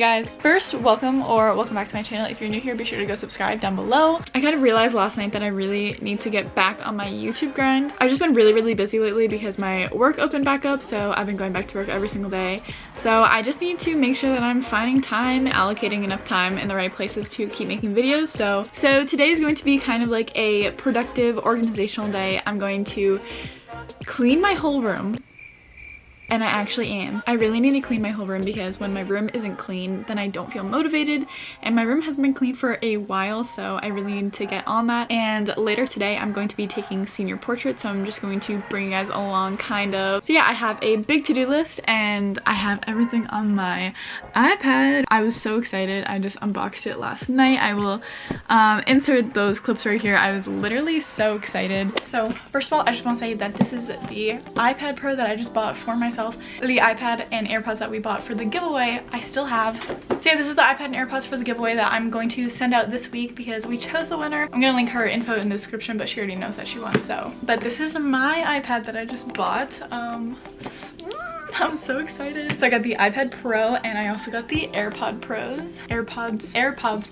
guys, first welcome back to my channel. If you're new here, be sure to go subscribe down below. I kind of realized last night that I really need to get back on my YouTube grind. I've just been really busy lately because my work opened back up, so I've been going back to work every single day. So I just need to make sure that I'm finding time, allocating enough time in the right places to keep making videos. So today is going to be kind of like a productive organizational day. I'm going to clean my whole room. And I actually am. I really need to clean my whole room because when my room isn't clean, then I don't feel motivated. And my room hasn't been clean for a while, so I really need to get on that. And later today, I'm going to be taking senior portraits, so I'm just going to bring you guys along kind of. So yeah, I have a big to-do list and I have everything on my iPad. I was so excited. I just unboxed it last night. I will insert those clips right here. I was literally so excited. So first of all, I just want to say that this is the iPad Pro that I just bought for myself. The iPad and AirPods that we bought for the giveaway, I still have. So yeah, this is the iPad and AirPods for the giveaway that I'm going to send out this week because we chose the winner. I'm gonna link her info in the description, but she already knows that she won, so. But this is my iPad that I just bought. I'm so excited. So I got the iPad Pro and I also got the AirPods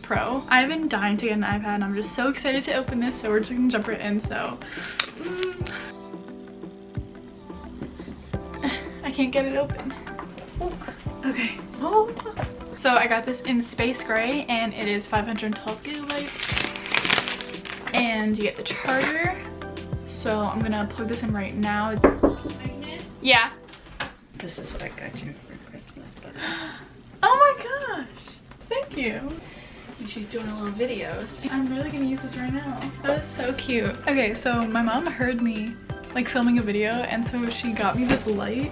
Pro. I've been dying to get an iPad and I'm just so excited to open this, so we're just gonna jump right in, so. I can't get it open. Oh, okay. Oh. So I got this in space gray and it is 512 gigabytes. And you get the charger. So I'm gonna plug this in right now. Yeah. This is what I got you for Christmas, buddy. Oh my gosh. Thank you. And she's doing a little videos. I'm really gonna use this right now. That is so cute. Okay, so my mom heard me like filming a video and so she got me this light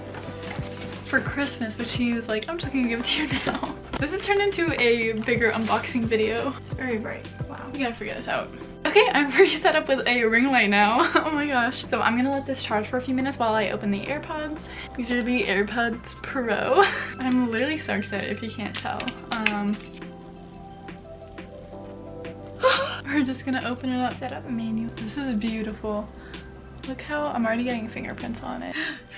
for Christmas, but she was like, I'm just gonna give it to you now. This has turned into a bigger unboxing video. It's very bright. Wow, we gotta figure this out. Okay, I'm set up with a ring light now. Oh my gosh. So I'm gonna let this charge for a few minutes while I open the AirPods. These are the AirPods Pro. I'm literally so excited if you can't tell. We're just gonna open it up. Setup menu. This is beautiful. Look how I'm already getting fingerprints on it.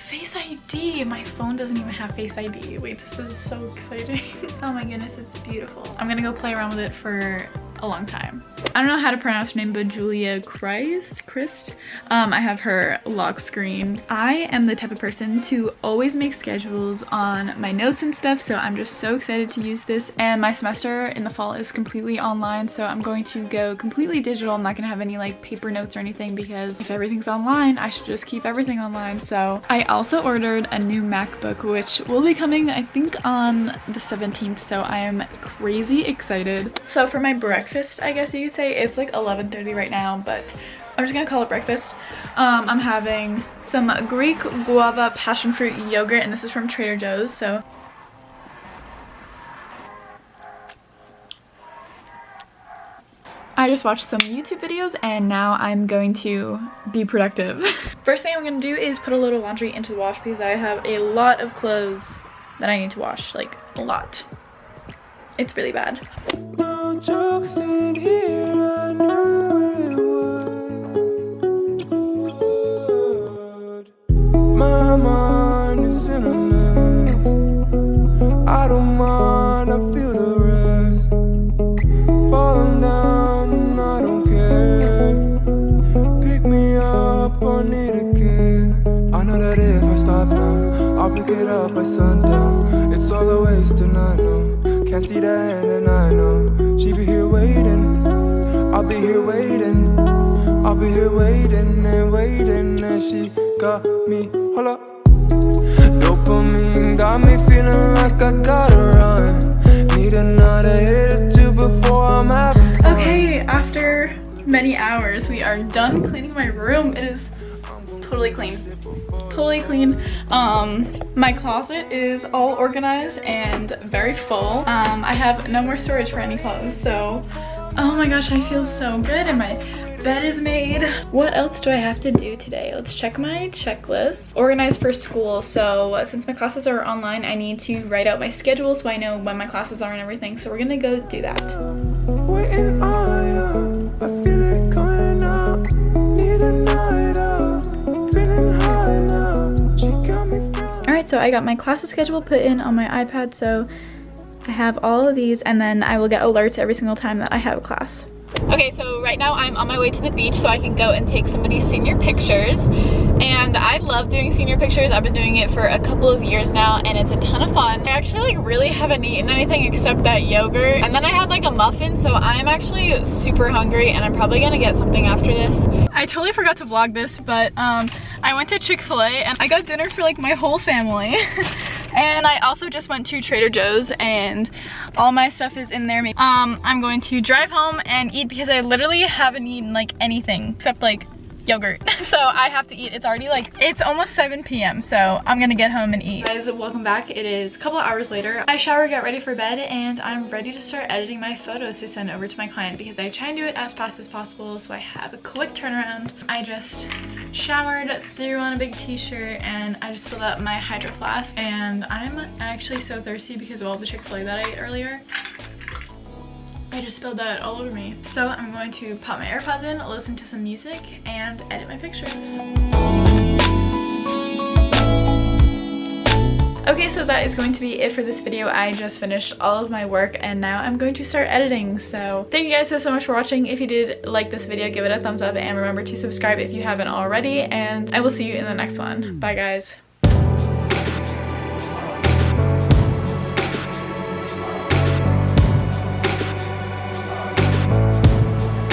Face ID! My phone doesn't even have Face ID. Wait, this is so exciting. Oh my goodness, it's beautiful. I'm gonna go play around with it for a long time. I don't know how to pronounce her name, but Julia Christ. I have her lock screen. I am the type of person to always make schedules on my notes and stuff, so I'm just so excited to use this. And my semester in the fall is completely online, so I'm going to go completely digital. I'm not gonna have any like paper notes or anything because if everything's online, I should just keep everything online. So I also ordered a new MacBook, which will be coming I think on the 17th, so I am crazy excited. So for my breakfast, I guess you could say, it's like 11:30 right now, but I'm just gonna call it breakfast. I'm having some Greek guava passion fruit yogurt, and this is from Trader Joe's. So I just watched some YouTube videos and now I'm going to be productive. First thing I'm gonna do is put a load of laundry into the wash because I have a lot of clothes that I need to wash, like a lot. It's really bad. No jokes in here, I knew it would. My mind is in a mess. I don't mind, I feel the rest. Falling down and I don't care. Pick me up, I need a care. I know that if I stop now, I'll pick it up by sundown. It's all a waste and I know. Can't see the end and I know she be here waiting. I'll be here waiting. I'll be here waiting and waiting. And she got me, hold up. Dopamine got me feeling like I gotta run. Need another hit or two before I'm having fun. Okay, after many hours, we are done cleaning my room. It is totally clean. Totally clean. My closet is all organized and very full. I have no more storage for any clothes, so oh my gosh, I feel so good and my bed is made. What else do I have to do today? Let's check my checklist. Organize for school. So since my classes are online, I need to write out my schedule so I know when my classes are and everything, so we're gonna go do that. Waiting on you, I feel it coming up. Need a night out, feeling high now. She got me. Alright, so I got my classes schedule put in on my iPad, so I I have all of these, and then I will get alerts every single time that I have a class. Okay, so right now I'm on my way to the beach so I can go and take somebody's senior pictures. And I love doing senior pictures. I've been doing it for a couple of years now and it's a ton of fun. I actually like really haven't eaten anything except that yogurt. And then I had like a muffin, so I'm actually super hungry and I'm probably gonna get something after this. I totally forgot to vlog this, but I went to Chick-fil-A and I got dinner for like my whole family. And I also just went to Trader Joe's and all my stuff is in there. I'm going to drive home and eat because I literally haven't eaten like anything except like yogurt. So I have to eat. It's already like, it's almost 7 p.m. so I'm gonna get home and eat. Guys, welcome back. It is a couple of hours later. I shower, got ready for bed, and I'm ready to start editing my photos to send over to my client because I try and do it as fast as possible so I have a quick turnaround. I just showered, threw on a big t-shirt, and I just filled up my hydro flask, and I'm actually so thirsty because of all the Chick-fil-A that I ate earlier. I just spilled that all over me. So I'm going to pop my AirPods in, listen to some music, and edit my pictures. Okay, so that is going to be it for this video. I just finished all of my work and now I'm going to start editing. So thank you guys so much for watching. If you did like this video, give it a thumbs up and remember to subscribe if you haven't already, and I will see you in the next one. Bye guys.